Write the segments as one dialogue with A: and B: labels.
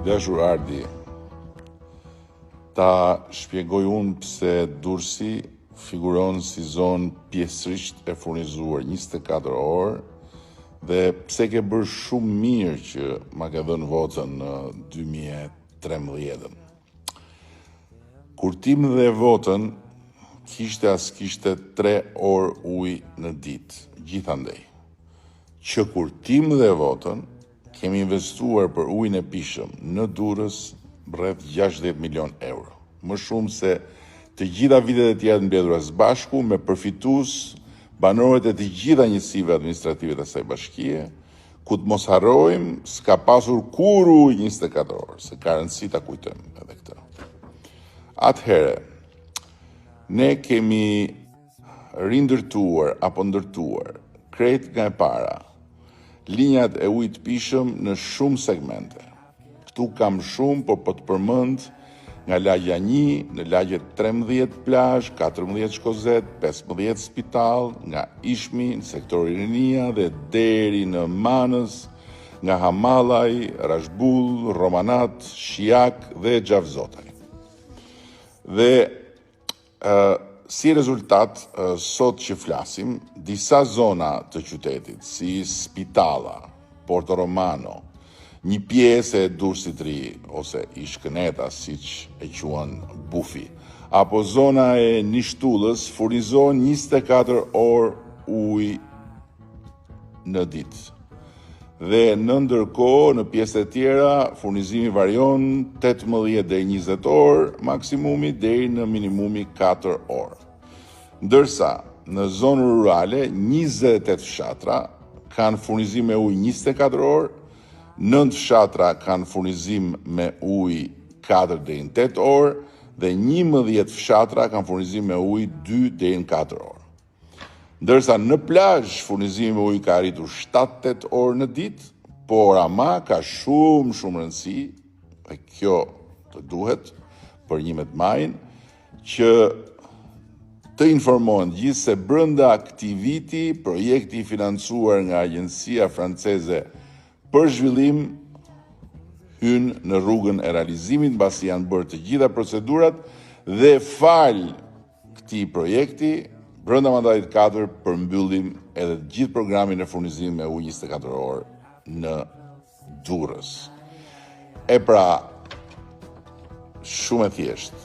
A: dashur Ardi, ta shpjegoj unë pse Durrësi figuron si zonë pjesërisht e furnizuar 24 orë dhe pse ke bërë shumë mirë që ma ke dhënë votën në 2013. Kur ti më dhe votën, kishte 3 orë ujë në ditë, gjithandej. Që kur ti më dhe votën, kemi investuar për ujin e pishëm në Durrës rreth 60 milion euro. Më shumë se të gjitha vitet e tjera të mbledhura së bashku, me përfitues banorët e të gjitha njësive administrative të asaj bashkie, ku të mos harrojmë, s'ka pasur kur ujë 24 orë, se ka rëndësi ta kujtojmë edhe këtë. Atëherë, ne kemi rindërtuar apo ndërtuar krejt nga e para linjat e ujit pishëm në shumë segmente. Këtu kam shumë, por po të përmend nga lagja 1 në lagjet 13 plazh, 14 shkozet, 15 spital, nga Ishmi në sektori Rinia dhe deri në Manës, nga Hamallaj, Rashbull, Romanat, Shijak dhe Xhavzotaj. Dhe si rezultat, sot që flasim, disa zona të qytetit, si Spitala, Porto Romano, një pjesë e Durrësit Ri, ose Ishkëneta, siç e quhen Bufi, apo zona e Nishtullës, furnizon 24 orë ujë në ditë. Dhe në ndërkohë, në pjesë e tjera, furnizimi varion 18 deri 20 orë, maksimumi deri në minimumi 4 orë. Ndërsa, në zonë rurale, 28 fshatra kanë furnizim me ujë 24 orë, 9 fshatra kanë furnizim me ujë 4 deri në 8 orë dhe 11 fshatra kanë furnizim me ujë 2 deri në 4 orë. Ndërsa në plazh furnizimi me ujë ka arritur 7-8 orë në ditë, por ama ka shumë rëndësi, dhe kjo të duhet për 11 majin, që të informohen gjithë se brenda këtij viti, projekti i financuar nga Agjencia Franceze për Zhvillim hyn në rrugën e realizimit mbasi janë bërë të gjitha procedurat dhe fal këtij projekti, brenda mandatit 4 përmbyllim edhe të gjithë programin e furnizimit me ujë 24 orë në Durrës. E pra, shumë e thjeshtë.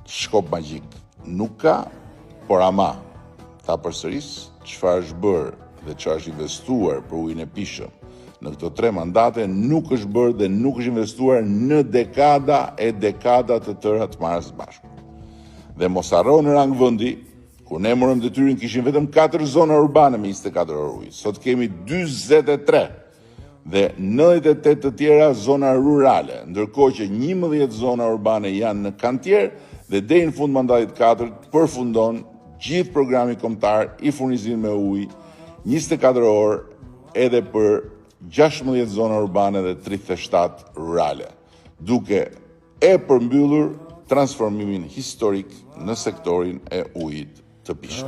A: Shkop magjik nuk ka, por ama ta përsëris çfarë është bërë dhe çfarë është investuar për ujin e pishëm në këto 3 mandate nuk është bërë dhe nuk është investuar në dekada të tëra të marrës së bashku. Dhe mos harro në rang vendi, kur ne morëm detyrën kishin vetëm 4 zona urbane me 24 orë ujë. Sot kemi 43 dhe 98 të tjera zona rurale, ndërkohë që 11 zona urbane janë në kantier dhe deri në fund mandatit 4 përfundon gjithë programi kombëtar i furnizimit me ujë 24 orë edhe për 16 zona urbane dhe 37 rurale, duke e përmbyllur transformimin historik në sektorin e ujit të pishëm.